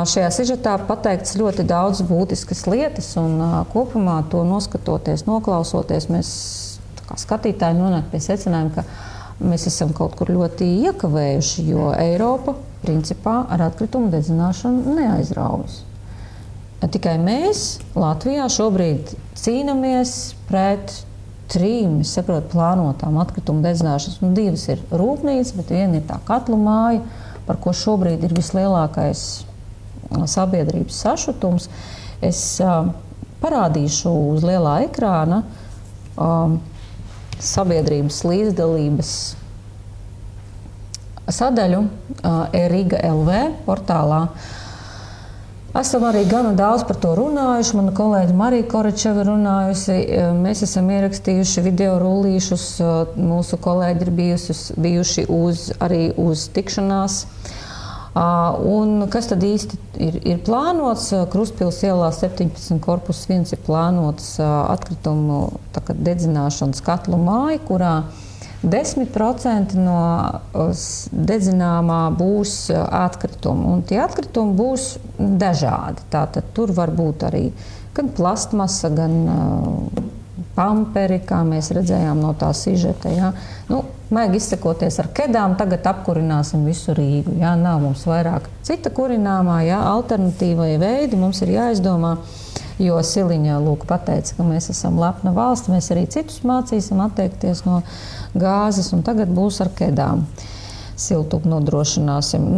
Šajā sižetā pateikts ļoti daudz būtiskas lietas, un kopumā to noskatoties, noklausoties, mēs kā skatītāji nonāk pie secinājuma, ka mēs esam kaut kur ļoti iekavējuši, jo Eiropa principā ar atkritumu dedzināšanu neaizraujas. Tikai mēs Latvijā šobrīd cīnamies pret 3, es saprotu, plānotām atkritumu dedzināšanas. 2 ir rūpnīca, bet viena ir tā katlu māja, par ko šobrīd ir vislielākais sabiedrības sašutums. Es parādīšu uz lielā ekrāna sabiedrības līdzdalības sadaļu e-Riga LV portālā. Esam arī gana daudz par to runājuši. Mana kolēģe Marija Korečeva runājusi. Mēs esam ierakstījuši video rullīšus. Mūsu kolēģi ir bijuši arī uz tikšanās. Un kas tad īsti ir plānots? Krustpils ielā 17 korpus 1 ir plānots atkritumu dedzināšanas katlu māja, kurā 10% no dedzināmā būs atkritumi. Un tie atkritumi būs dažādi. Tātad tur var būt arī gan plastmasa, gan pamperi, kā mēs redzējām no tā sižeta. Ja? Maigi izsakoties ar kedām, tagad apkurināsim visu Rīgu. Ja? Nav mums vairāk cita kurināmā, ja? Alternatīvai veidi mums ir jāizdomā, jo Siliņa pateica, ka mēs esam lepna valsts, mēs arī citus mācīsim atteikties no gāzes, un tagad būs ar kedām. Siltumu nodrošināsim.